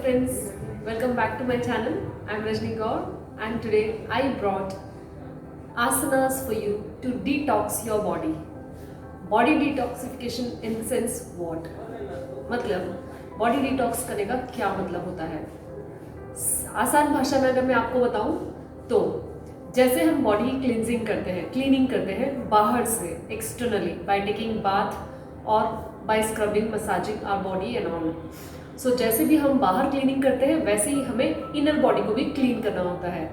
friends, welcome back to my channel. I'm Rajni Gaur and today I brought asanas for you to detox your body. Body detoxification in the sense what? मतलब body detox करने का क्या मतलब होता है? आसान भाषा में अगर मैं आपको बताऊं तो जैसे हम बॉडी क्लींजिंग करते हैं, क्लीनिंग करते हैं बाहर से एक्सटर्नली बाय टेकिंग बाथ और by scrubbing massaging our body and all. So जैसे भी हम बाहर क्लीनिंग करते हैं वैसे ही हमें इनर बॉडी को भी क्लीन करना होता है.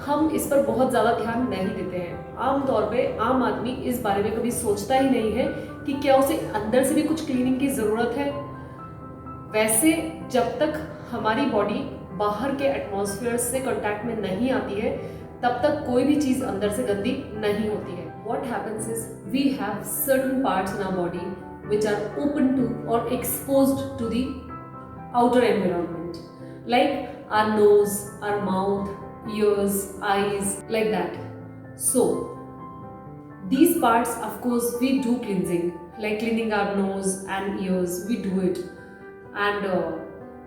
हम इस पर बहुत ज़्यादा ध्यान नहीं देते हैं. आमतौर पे आम आदमी इस बारे में कभी सोचता ही नहीं है कि क्या उसे अंदर से भी कुछ क्लीनिंग की ज़रूरत है. वैसे जब तक हमारी बॉडी बाहर के एटमॉस्फेयर से कांटेक्ट में नहीं आती है तब तक कोई भी चीज़ अंदर से गंदी नहीं होती है. What happens is we have certain parts in our body which are open to or exposed to the outer environment, like our nose, our mouth, ears, eyes, like that. So these parts, of course, we do cleansing, like cleaning our nose and ears, we do it, and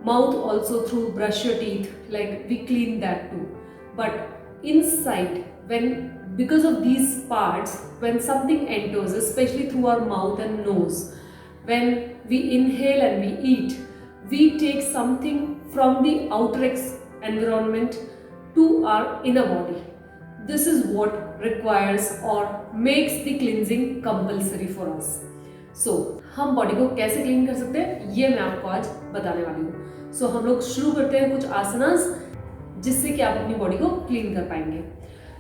mouth also through brush your teeth, like we clean that too. But inside, when because of these parts, when something enters, especially through our mouth and nose, when we inhale and we eat, we take something from the outer environment to our inner body. This is what requires or makes the cleansing compulsory for us. So हम body को कैसे clean कर सकते हैं ये मैं आपको आज बताने वाली हूँ. So हम लोग शुरू करते हैं कुछ आसनास जिससे कि आप अपनी बॉडी को क्लीन कर पाएंगे.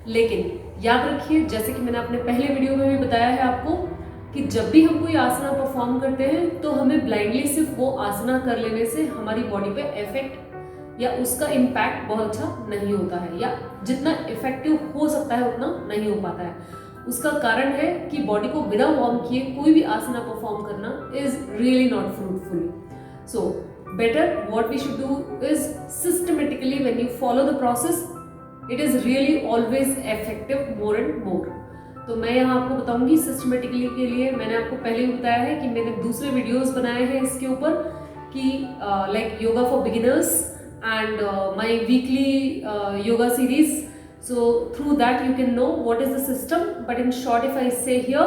लेकिन याद रखिए, जैसे कि मैंने अपने पहले वीडियो में भी बताया है आपको, कि जब भी हम कोई आसना परफॉर्म करते हैं तो हमें ब्लाइंडली सिर्फ वो आसना कर लेने से हमारी बॉडी पे इफेक्ट या उसका इम्पैक्ट बहुत अच्छा नहीं होता है, या जितना इफेक्टिव हो सकता है उतना नहीं हो पाता है. उसका कारण है कि बॉडी को बिना वार्म किए कोई भी आसना परफॉर्म करना is really not fruitful. So better what we should do is systematically when you follow the process it is really always effective more and more. तो मैं यहाँ आपको बताऊंगी सिस्टमेटिकली के लिए. मैंने आपको पहले भी बताया है कि मैंने दूसरे वीडियोस बनाए हैं इसके ऊपर कि like yoga for beginners and my weekly yoga series. So through that you can know what is the system, but in short if I say here,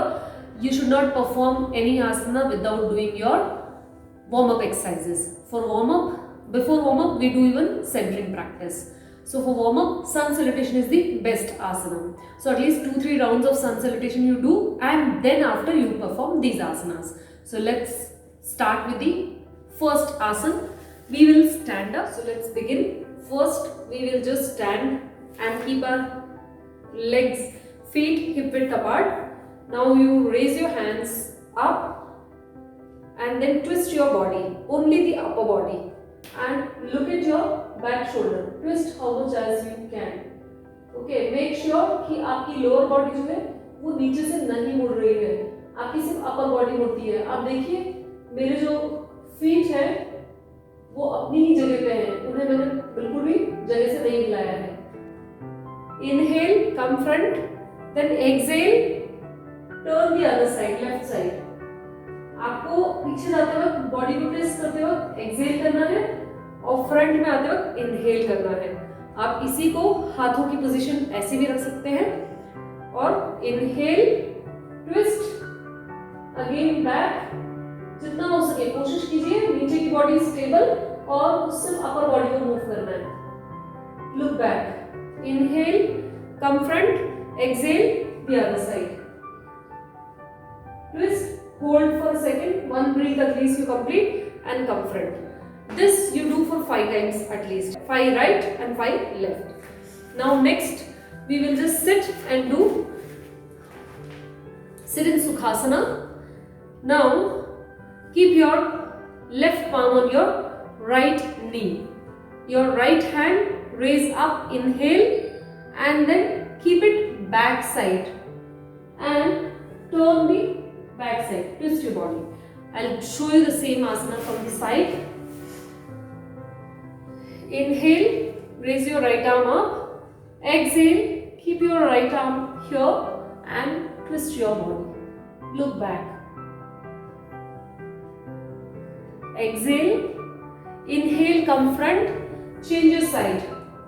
you should not perform any asana without doing your warm up exercises. For warm up, before warm up we do even centering practice. So for warm up, sun salutation is the best asana. So at least 2-3 rounds of sun salutation you do, and then after you perform these asanas. So let's start with the first asana. We will stand up. So let's begin. First we will just stand and keep our legs, feet hip width apart. Now you raise your hands up and then twist your body, only the upper body, and look at your back shoulder. Twist how much as you can. Okay, make sure कि आपकी lower body जो है वो नीचे से नहीं मुड़ रही है, आपकी सिर्फ upper body मुड़ती है. आप देखिए मेरे जो feet है वो अपनी ही जगह पे हैं, उन्हें मैंने बिल्कुल भी जगह से नहीं हिलाया है. Inhale, come front, then exhale, turn the other side, left side. आपको पीछे जाते वक्त बॉडी को प्रेस करते वक्त एक्सहेल करना है और फ्रंट में आते वक्त इनहेल करना है. आप इसी को हाथों की पोजीशन ऐसे भी रख सकते हैं और इनहेल, ट्विस्ट, अगेन बैक. जितना हो सके कोशिश कीजिए नीचे की बॉडी स्टेबल और सिर्फ अपर बॉडी को मूव करना है. Look back. Inhale, come front, exhale, the other side. Twist, hold for a second, one breath at least you complete and come front. This you do for 5 times at least. 5 right and 5 left. Now next, we will just sit and do sit in Sukhasana. Now, keep your left palm on your right knee. Your right hand raise up, inhale, and then keep it back side and turn the back side, twist your body. I'll show you the same asana from the side. Inhale, raise your right arm up. Exhale, keep your right arm here and twist your body. Look back. Exhale, Inhale, come front, change your side.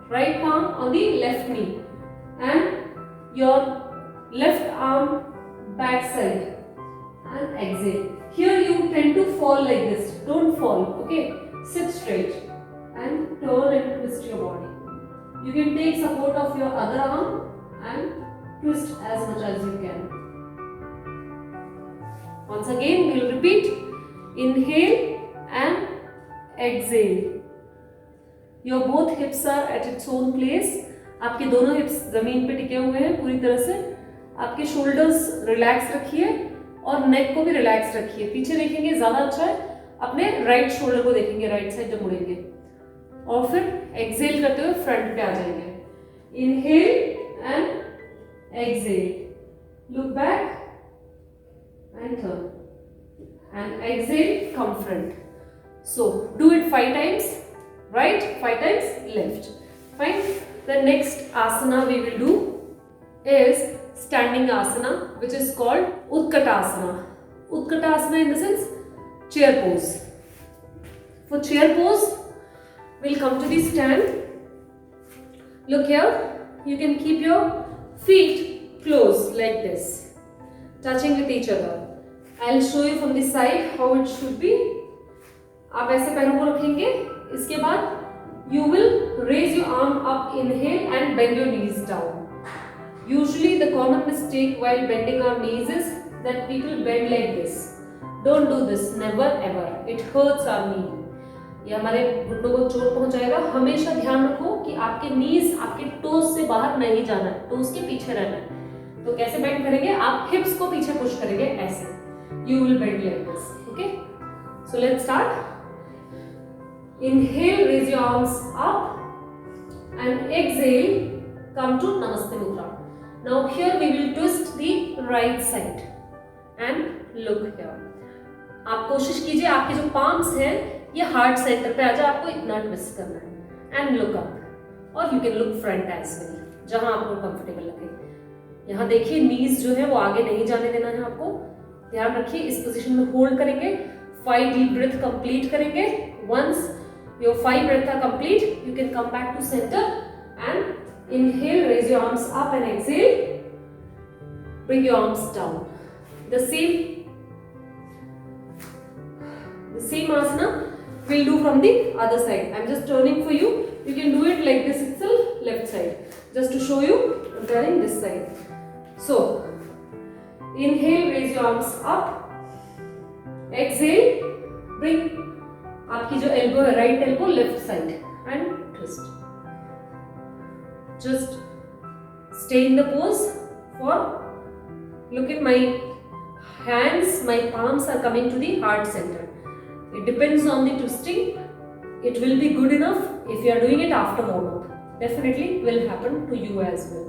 Right palm on the left knee and your left arm back side and exhale. Here you tend to fall like this. Don't fall, okay? Sit straight and turn and twist your body. You can take support of your other arm and twist as much as you can. Once again, we will repeat. Inhale and exhale. Your both hips are at its own place. आपके दोनों हिप्स जमीन पे टिके हुए हैं पूरी तरह से. आपके शोल्डर्स रिलैक्स रखिए और नेक को भी रिलैक्स रखिए. पीछे देखेंगे ज्यादा अच्छा है. अपने राइट शोल्डर को देखेंगे, राइट साइड जब मुड़ेंगे और फिर एक्सहेल करते हुए फ्रंट पे आ जाएंगे. Inhale and exhale. Look back and turn and exhale, come front. So do it 5 times right, 5 times left. Fine. The next asana we will do is standing asana, which is called Utkatasana. Utkatasana in the sense chair pose. For chair pose, we'll come to the stand. Look here, you can keep your feet close like this, touching with each other. I'll show you from the side how it should be. आप ऐसे पैरों को रखेंगे. इसके बाद you will raise your arm up, inhale and bend your knees down. Usually the common mistake while bending our knees is that people bend like this. Don't do this, never ever. It hurts our knee. ये हमारे घुटनों को चोट पहुंचाएगा. हमेशा ध्यान रखो कि आपके नीज आपके टोज से बाहर नहीं जाना है, टोज के पीछे रहना है. तो कैसे बेंड करेंगे? आप हिप्स को पीछे पुश करेंगे ऐसे. You will bend like this. Okay. So let's start. Inhale, raise your arms up and exhale, come to Namaste Mudra. Now here we will twist the right side and look here. आप कोशिश कीजिए आपके जो palms हैं ये heart centre पे आ जाए. आपको इतना ट्विस्ट करना है and look up और you can look front as well जहां आपको कंफर्टेबल लगे. यहाँ देखिए नीज जो है वो आगे नहीं जाने देना है. आपको ध्यान रखिए इस पोजीशन में होल्ड करेंगे. 5 डीप ब्रेथ कंप्लीट करेंगे. Once your 5 breath are complete, you can come back to centre and inhale, raise your arms up and exhale, bring your arms down. The same asana we'll do from the other side. I'm just turning for you. You can do it like this itself, left side. Just to show you, I'm turning this side. So inhale, raise your arms up. Exhale, bring आपकी जो elbow है, right elbow left side and twist. Just stay in the pose for, look at my hands, my palms are coming to the heart center. It depends on the twisting. It will be good enough if you are doing it after warm up. Definitely will happen to you as well.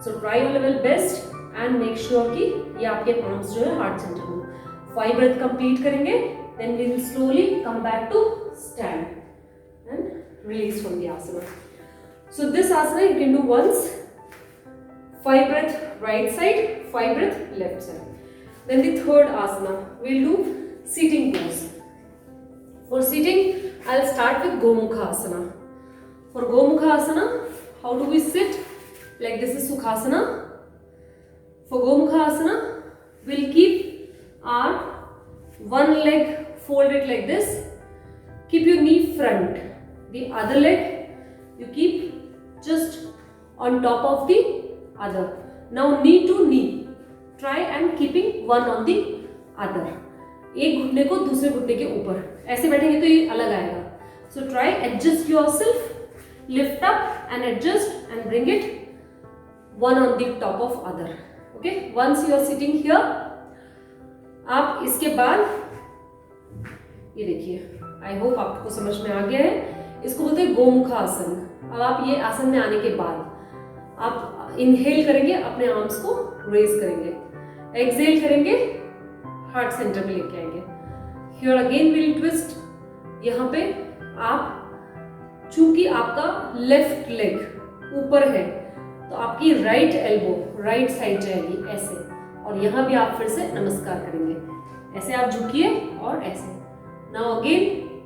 So try your level best and make sure कि ये आपके palms जो है heart center हो. 5 breath complete करेंगे. Then we will slowly come back to stand and release from the asana. So this asana you can do once. 5 breath right side, 5 breath left side. Then the third asana we'll do seating pose. For seating, I'll start with Gomukha Asana. For Gomukha Asana, how do we sit? Like this is Sukhasana. For Gomukha Asana, we'll keep our one leg folded like this. Keep your knee front. The other leg, you keep just on top of the other. Now knee to knee. Try and keeping one on the other. एक घुटने को दूसरे घुटने के ऊपर ऐसे बैठेंगे तो ये अलग आएगा. So try adjust yourself, lift up and adjust and bring it one on the top of other. Okay, once you are sitting here, आप इसके बाद ये देखिए, I hope आपको समझ में आ गया है. इसको बोलते हैं गोमुखा आसन. अब आप ये आसन में आने के बाद आप इनहेल करेंगे, अपने आर्म्स को रेज करेंगे, एक्सहेल करेंगे, हार्ट सेंटर पे लेके आएंगे. Here again will twist. यहाँ पे आप चूंकि आपका लेफ्ट लेग ऊपर है तो आपकी राइट एल्बो राइट साइड जाएगी ऐसे, और यहाँ भी आप फिर से नमस्कार करेंगे. ऐसे आप झुकिए और ऐसे. Now again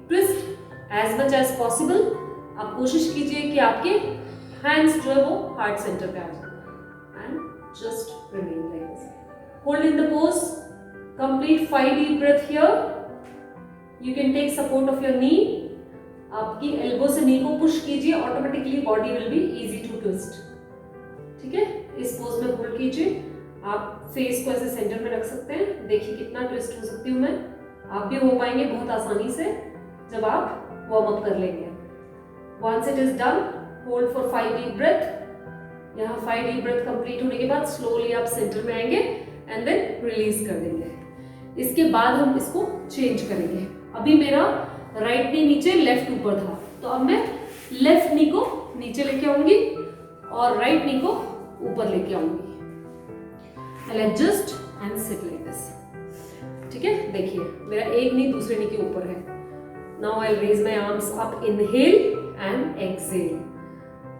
twist as much as possible आप कोशिश कीजिए कि आपके हैंड्स जो है वो हार्ट सेंटर पे आ जाए and just remain like this. Hold in the pose, complete 5 deep breath here. You can take support of your knee. आपकी एल्बो से नी को पुश कीजिए, automatically body will be easy to twist. ठीक है, इस पोज में hold कीजिए. आप फेस को ऐसे सेंटर में रख सकते हैं. देखिए कितना ट्विस्ट हो सकती हूँ मैं. आप भी हो पाएंगे बहुत आसानी से जब आप वार्म अप कर लेंगे. Once it is done, hold for 5 deep breath. यहाँ 5 deep breath कंप्लीट होने के बाद स्लोली आप सेंटर में आएंगे एंड देन रिलीज कर देंगे. इसके बाद हम इसको चेंज करेंगे. अभी मेरा राइट नी नीचे लेफ्ट ऊपर था, तो अब मैं लेफ्ट नी को नीचे लेके आऊंगी और राइट नी को ऊपर लेके आऊंगी. I'll adjust and sit like this. ठीक है, देखिए मेरा एक नी दूसरे नी के ऊपर है. Now I'll raise my arms up, inhale and exhale.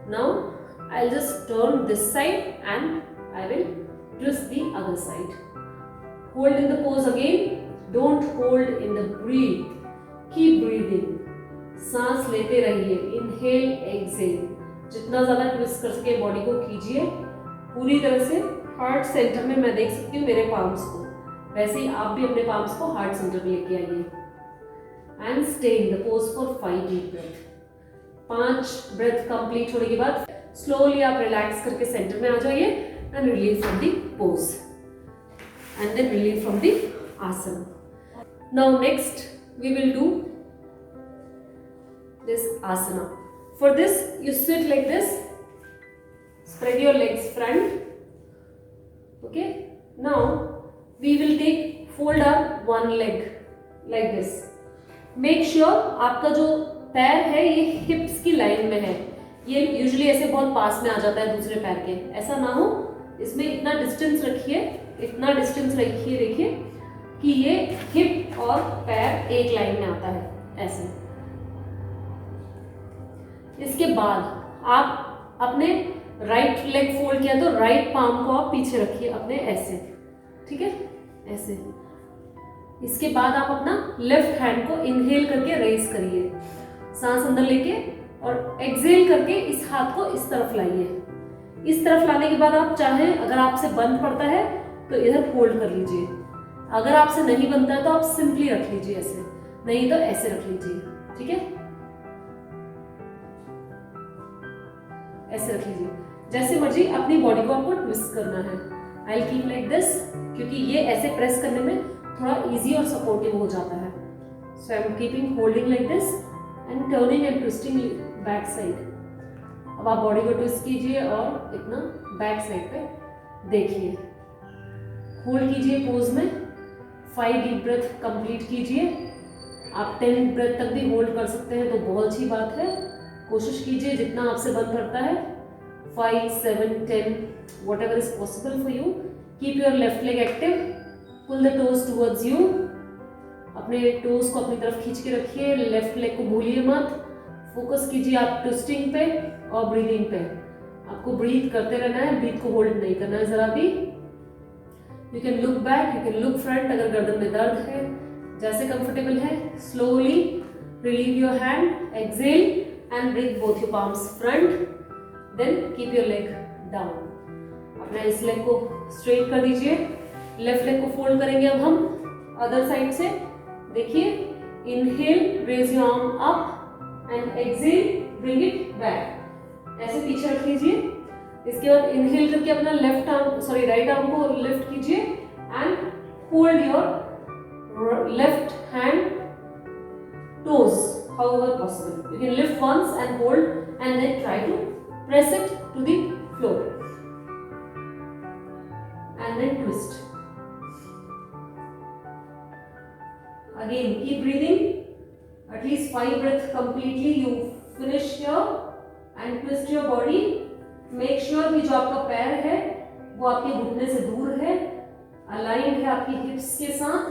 Now I'll just turn this side and I will twist the other side. Hold in the pose again. Don't hold in the breathe. Keep breathing. सांस लेते रहिए. Inhale, exhale. जितना ज्यादा twist कर सके body को कीजिए पूरी तरह से. हार्ट सेंटर में मैं देख सकती हूँ मेरे पाम्स को, वैसे ही आप भी अपने पाम्स को हार्ट सेंटर में लेके आइए. And stay in the pose for 5 deep breath. 5 breath complete होने के बाद स्लोली आप रिलैक्स करके सेंटर में आ जाइए and relieve from the pose and then relieve from the asana. Now next we will do this asana. For this you sit like this, spread your legs front. Okay, now we will fold our one leg like this. Make sure आपका जो पैर है ये हिप्स की line में है. ये usually ऐसे बहुत पास में आ जाता है दूसरे पैर के, ऐसा ना हो. इसमें इतना डिस्टेंस रखिए, इतना डिस्टेंस रखिए. देखिए कि ये हिप और पैर एक लाइन में आता है ऐसे. इसके बाद आप अपने राइट लेग फोल्ड किया तो राइट पाम को आप पीछे रखिए अपने ऐसे. ठीक है, ऐसे. इसके बाद आप अपना लेफ्ट हैंड को इनहेल करके रेज करिए, सांस अंदर लेके, और एक्सहेल करके इस हाथ को इस तरफ लाइए. इस तरफ लाने के बाद आप चाहें, अगर आपसे बंद पड़ता है तो इधर फोल्ड कर लीजिए. अगर आपसे नहीं बनता है तो आप सिंपली रख लीजिए ऐसे, नहीं तो ऐसे रख लीजिए. ठीक है, ऐसे रख लीजिए. जैसे मर्जी अपनी बॉडी को आपको ट्विस्ट करना है. I will keep like this, क्योंकि ये ऐसे प्रेस करने में थोड़ा इजी और सपोर्टिव हो जाता है. So I am keeping holding like this and turning and twisting back side. अब आप बॉडी को ट्विस्ट कीजिए और इतना बैक साइड पे देखिए. होल्ड कीजिए पोज में. 5 डीप ब्रेथ कंप्लीट कीजिए. आप 10 ब्रेथ तक भी होल्ड कर सकते हैं तो बहुत अच्छी बात है. कोशिश कीजिए जितना आपसे बन पड़ता है. 5, 7, 10, whatever is possible for you. Keep your left leg active. Pull the toes towards you. अपने टोज को अपनी तरफ खींच के रखिए. लेफ्ट लेग को भूलिए मत. फोकस कीजिए आप ट्विस्टिंग पे और ब्रीदिंग पे. आपको ब्रीथ करते रहना है, ब्रीथ को होल्ड नहीं करना है जरा भी. You can look back, you can look front अगर गर्दन में दर्द है, जैसे कंफर्टेबल है. Slowly relieve your hand, exhale and bring both your palms front. Then keep your leg down. अपना इस लेग को स्ट्रेट कर दीजिए. लेफ्ट लेग को फोल्ड करेंगे अब हम अदर साइड से. देखिए, inhale, raise your arm up and exhale, bring it back. ऐसे पीछे रख लीजिए. इसके बाद इनहेल करके अपना राइट आर्म को लिफ्ट कीजिए and hold your left hand toes however possible. You can lift once and hold and then try to press it to the floor and then twist. Again, keep breathing. At least 5 breaths completely. You finish here and twist your body. Make sure कि जो आपका पैर है वो आपके घुटने से दूर है, अलाइंड है आपकी हिप्स के साथ,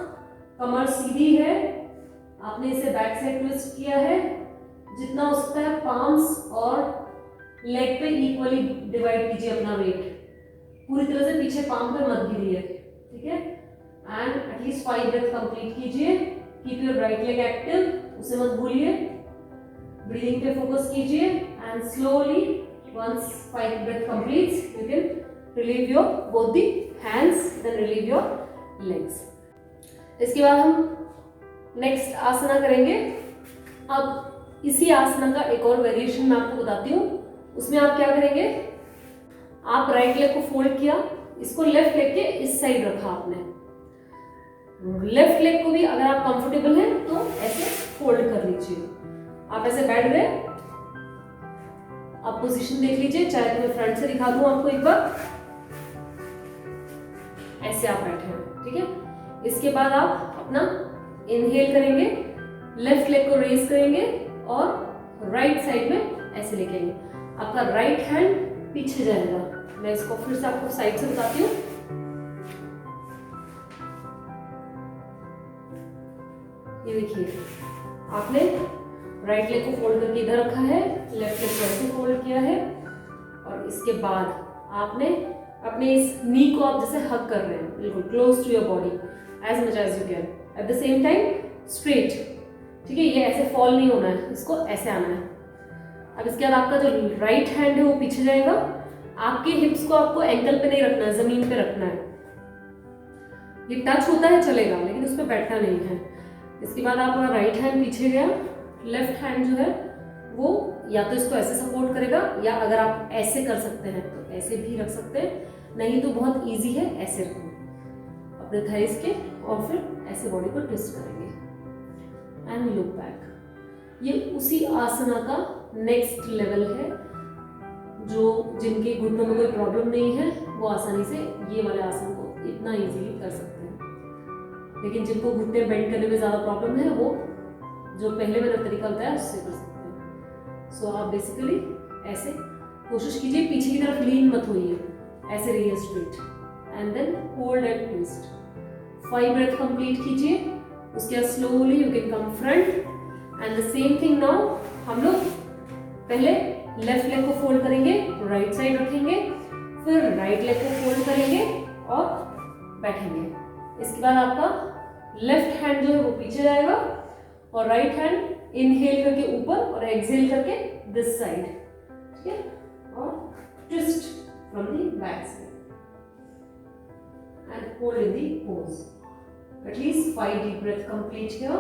कमर सीधी है. आपने इसे बैक साइड ट्विस्ट किया है. जितना हो सकता है पाम्स और लेग पे इक्वली डिवाइड कीजिए अपना वेट. पूरी तरह से पीछे पाम पे मत गिरिए. ठीक है, एंड एटलीस्ट 5 ब्रेथ कंप्लीट कीजिए. Keep your right leg active, उसे मत भूलिए. ब्रीदिंग पे फोकस कीजिए and slowly once 5 breath completes you can relieve your both the hands then relieve your legs. इसके बाद हम नेक्स्ट आसना करेंगे। अब इसी आसना का एक और वेरिएशन मैं आपको बताती हूँ। उसमें आप क्या करेंगे, आप राइट लेग को फोल्ड किया, इसको लेफ्ट लेग के इस साइड रखा आपने। लेफ्ट लेग को भी अगर आप कंफर्टेबल हैं तो ऐसे फोल्ड कर लीजिए। आप ऐसे बैठ गए, आप पोजीशन देख लीजिए, चाहे तो मैं फ्रंट से दिखा दूं आपको एक बार। ऐसे आप बैठे हैं, ठीक है। इसके बाद आप अपना इनहेल करेंगे, लेफ्ट लेग को रेज करेंगे और राइट साइड में ऐसे लेके आएंगे। आपका राइट हैंड पीछे जाएगा। मैं इसको फिर से आपको साइड से बताती हूँ। ये देखिए, आपने राइट लेग को फोल्ड करके इधर रखा है, लेफ्ट लेग को ऐसे फोल्ड किया है और इसके बाद आपने अपने इस नी को आप जैसे हग कर रहे हैं, बिल्कुल close to your body as much as you can, at the same time straight, ठीक है। ये ऐसे फॉल नहीं होना है, इसको ऐसे आना है। अब इसके बाद आपका जो राइट हैंड है वो पीछे जाएगा। आपके हिप्स को आपको एंकल पे नहीं रखना है, जमीन पे रखना है। ये टच होता है चलेगा, लेकिन उस पर बैठना नहीं है। इसके बाद आपका राइट हैंड पीछे गया, लेफ्ट हैंड जो है वो या तो इसको ऐसे सपोर्ट करेगा, या अगर आप ऐसे कर सकते हैं तो ऐसे भी रख सकते हैं, नहीं तो बहुत इजी है ऐसे रखना अपने थाइस के, और फिर ऐसे बॉडी को ट्विस्ट करेंगे एंड लुक बैक। ये उसी आसना का नेक्स्ट लेवल है। जो जिनके घुटनों में कोई प्रॉब्लम नहीं है वो आसानी से ये वाले आसन को इतना इजीली कर सकते हैं, लेकिन जिनको घुटने बेंड करने में ज़्यादा प्रॉब्लम है वो जो पहले मैंने तरीका बताया उससे कर सकते हैं। सो आप बेसिकली ऐसे कोशिश कीजिए, पीछे की तरफ लीन मत होइए, ऐसे रहिए straight and then hold and twist. 5 breath complete कीजिए। उसके बाद slowly you can come front and the same thing now. हम लोग पहले लेफ्ट लेग को फोल्ड करेंगे, राइट साइड रखेंगे, फिर राइट लेग को फोल्ड करेंगे और बैठेंगे। इसके बाद आपका लेफ्ट हैंड जो है वो पीछे जाएगा और राइट हैंड इनहेल करके ऊपर और एक्सहेल करके दिस साइड, ठीक है, और twist from the back side and hold in the pose. At least 5 deep breath complete here.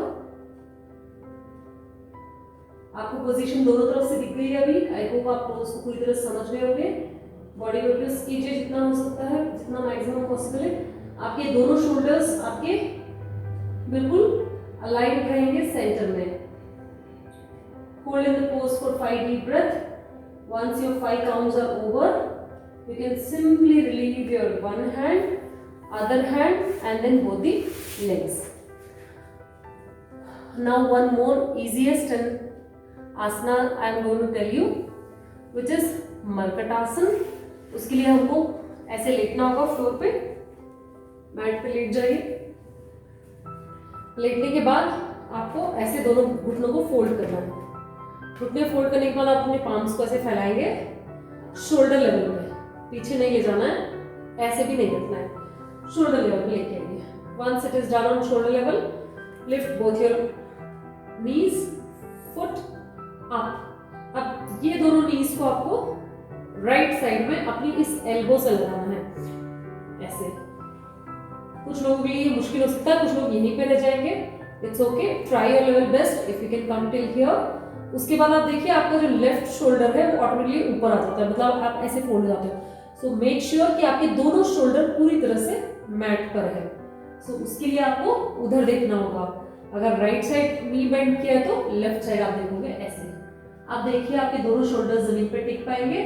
आपको पोजीशन दोनों तरफ से दिख गई है अभी। आई होप आप उसको पूरी तरह समझ गए होंगे। बॉडी को ट्विस्ट कीजिए जितना हो सकता है, जितना मैक्सिमम पॉसिबल है। आपके दोनों शोल्डर्स आपके बिल्कुल अलाइन रहेंगे सेंटर में। Hold in the pose for 5 deep breath. Once your 5 counts are over, you can simply relieve your one hand, other hand, and then both the legs. Now one more easiest and asana I am going to tell you, which is markatasana. उसके लिए हमको ऐसे लेटना होगा floor पे, mat पे late जाइए। लेटने के बाद आपको ऐसे दोनों घुटनों को फोल्ड करना है। घुटने फोल्ड करने के बाद आप अपने पाम्स को ऐसे फैलाएंगे शोल्डर लेवल पे, पीछे नहीं ले जाना है, ऐसे भी नहीं रखना है, शोल्डर लेवल पे लेके आएंगे। Once it is done on shoulder level, lift both your knees, foot up. अब ये दोनों knees को आपको राइट साइड में अपनी इस एल्बो से लगाना है ऐसे। कुछ लोगों के लिए मुश्किल हो सकता है, कुछ लोग यहीं पे रह जाएंगे। It's okay. Try your level best if you can come till here. उसके बाद आप देखिए आपका जो लेफ्ट शोल्डर है वो ऑटोमेटिकली ऊपर आ जाता है, मतलब आप ऐसे फोल्ड जाते हो। सो मेक श्योर कि आपके दोनों शोल्डर पूरी तरह से मैट पर है। सो उसके लिए आपको उधर देखना होगा। अगर राइट साइड नी बेंड किया है तो लेफ्ट साइड आप देखोगे ऐसे। आप देखिए आपके दोनों शोल्डर जमीन पे टिक पाएंगे।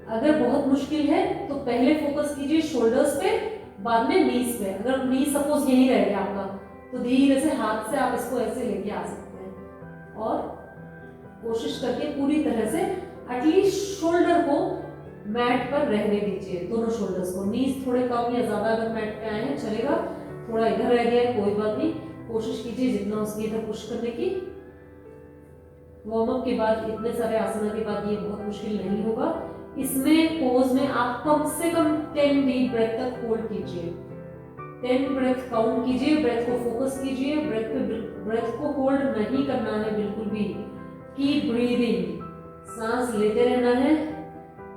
अगर बहुत मुश्किल है तो पहले फोकस कीजिए शोल्डर्स पे, बाद में नीज पे। अगर नी सपोज यही रह गया आपका तो धीरे से हाथ से आप इसको ऐसे लेके आ सकते हैं और कोशिश करके पूरी तरह से एटलीस्ट शोल्डर को मैट पर रहने दीजिए, दोनों शोल्डर्स को। नीज थोड़े कम या ज्यादा अगर मैट पे आए हैं चलेगा, थोड़ा इधर रह गया है कोई बात नहीं। कोशिश कीजिए जितना उसकी इधर पुश करने की। वार्म अप के बाद, इतने सारे आसना के बाद ये बहुत मुश्किल नहीं होगा। इसमें पोज में आप कम से कम 10 डीप ब्रेथ तक होल्ड कीजिए। 10 ब्रेथ काउंट कीजिए, ब्रेथ को फोकस कीजिए। ब्रेथ को होल्ड नहीं करना है बिल्कुल भी। कीप ब्रीदिंग, सांस लेते रहना है,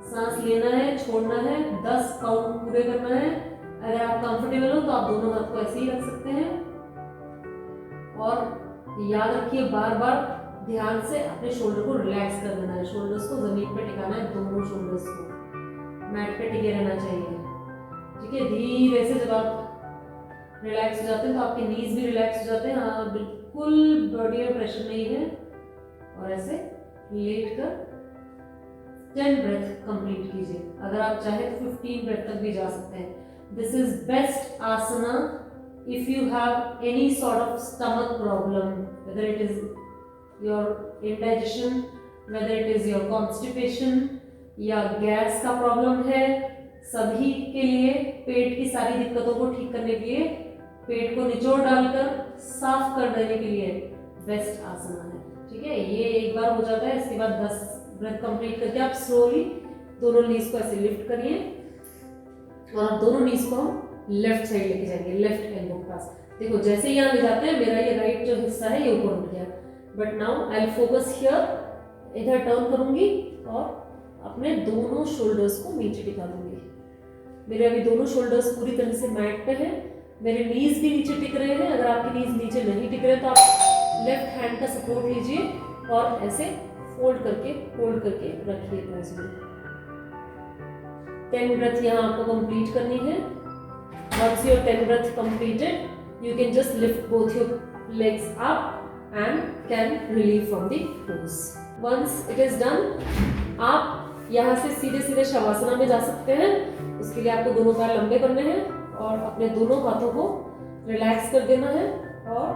सांस लेना है, छोड़ना है, 10 काउंट पूरे करना है। अगर आप कंफर्टेबल हो तो आप दोनों हाथ को ऐसे ही रख सकते हैं और याद रखिए बार बार ध्यान से अपने शोल्डर को रिलैक्स कर देना है, शोल्डर्स को जमीन पे टिकाना है, दोनों शोल्डर्स को मैट पे टिके रहना चाहिए। ठीक है, धीरे से जब आप रिलैक्स हो जाते हैं तो आपके नीज भी रिलैक्स हो जाते हैं। हाँ, बिल्कुल बॉडी में प्रेशर नहीं है और ऐसे लेट कर 10 ब्रेथ कंप्लीट कीजिए। अगर आप चाहे तो 15 ब्रेथ तक भी जा सकते हैं। This is best asana if you have any sort of stomach problem, whether it is your indigestion, whether it is your constipation या गैस का प्रॉब्लम है, सभी के लिए पेट की सारी दिक्कतों को ठीक करने के लिए, पेट को निचोड़ डालकर साफ कर देने के लिए बेस्ट आसना है। ठीक है, ये एक बार हो जाता है, इसके बाद 10 ब्रेथ कंप्लीट करके आप स्लोली दोनों नीज को ऐसे लिफ्ट करिए और आप दोनों नीज को हम लेफ्ट साइड लेके जाएंगे, लेफ्ट एल्बो के पास। देखो जैसे यहाँ ले जाते हैं मेरा ये राइट जो हिस्सा है ये ऊपर उठ गया, but now I will focus here, इधर टर्न करूंगी और अपने दोनों शोल्डर्स को नीचे टिका दूंगी। मेरे अभी दोनों शोल्डर्स पूरी तरह से मैट पे है, मेरे नीज भी नीचे टिक रहे हैं। अगर आपके नीज नीचे नहीं टिक रहे तो आप लेफ्ट हैंड का सपोर्ट लीजिए और ऐसे होल्ड करके रखिए पॉज में। 10 ब्रेथ यहाँ आपको कंप्लीट करनी है। Once your 10 breath completed, you can just lift both your legs up and can relieve from the pose. Once it is done, आप यहाँ से सीधे सीधे शवासना में जा सकते हैं। उसके लिए आपको दोनों पैर लंबे करने हैं और अपने दोनों हाथों को रिलैक्स कर देना है और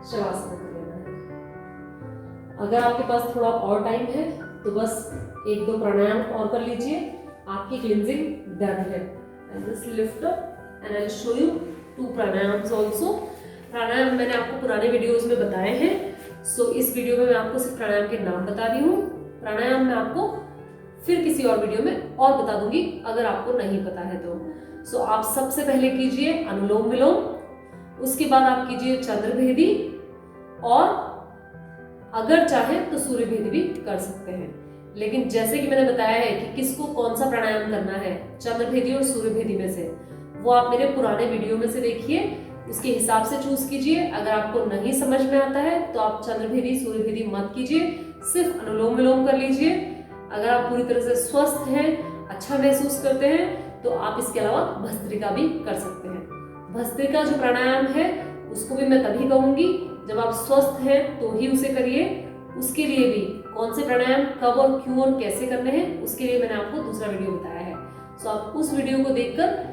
शवासना कर लेना है। अगर आपके पास थोड़ा और टाइम है तो बस 1-2 प्राणायाम और कर लीजिए, आपकी क्लिंजिंग डन है। And just lift up and I'll show you 2 pranayams also. प्राणायाम मैंने आपको पुराने वीडियोस में बताए हैं, सो इस वीडियो में मैं आपको सिर्फ प्राणायाम के नाम बता रही हूँ। प्राणायाम मैं आपको फिर किसी और वीडियो में और बता दूंगी अगर आपको नहीं पता है तो। सो आप सबसे पहले कीजिए अनुलोम विलोम, उसके बाद आप कीजिए चंद्रभेदी और अगर चाहे तो सूर्यभेदी भी कर सकते हैं। लेकिन जैसे कि मैंने बताया है कि किसको कौन सा प्राणायाम करना है चंद्रभेदी और सूर्यभेदी में से, वो आप मेरे पुराने वीडियो में से देखिए, उसके हिसाब से चूज कीजिए। अगर आपको नहीं समझ में आता है तो आप चंद्रभेदी सूर्यभेदी मत कीजिए, सिर्फ अनुलोम विलोम कर लीजिए। अगर आप पूरी तरह से स्वस्थ हैं, अच्छा महसूस करते हैं तो आप इसके अलावा भस्त्रिका भी कर सकते हैं। भस्त्रिका जो प्राणायाम है उसको भी मैं तभी कहूंगी जब आप स्वस्थ हैं तो ही उसे करिए। उसके लिए भी कौन से प्राणायाम कब और क्यों और कैसे करने हैं उसके लिए मैंने आपको दूसरा वीडियो बताया है। सो आप उस वीडियो को देखकर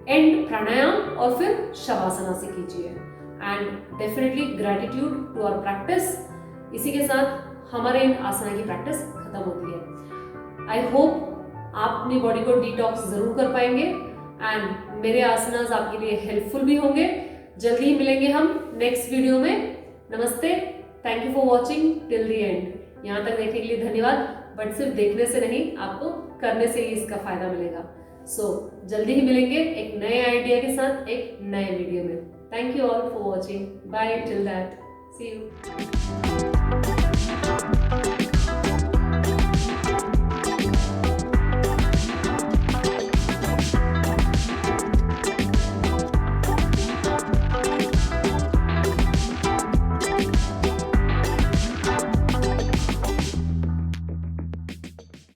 एंड प्राणायाम और फिर शवासना से कीजिए। And definitely gratitude to our practice. इसी के साथ हमारे इन आसना की प्रैक्टिस खत्म होती है। आई होप आप अपनी बॉडी को डिटॉक्स जरूर कर पाएंगे एंड मेरे आसनास आपके लिए हेल्पफुल भी होंगे। जल्दी ही मिलेंगे हम नेक्स्ट वीडियो में। नमस्ते, thank you for watching till the end. यहाँ तक देखने के लिए धन्यवाद, बट सिर्फ देखने से नहीं, आपको करने से ही इसका फायदा मिलेगा। सो जल्दी ही मिलेंगे एक नए आइडिया के साथ एक नए वीडियो में। Thank you all for watching, bye till that, see you.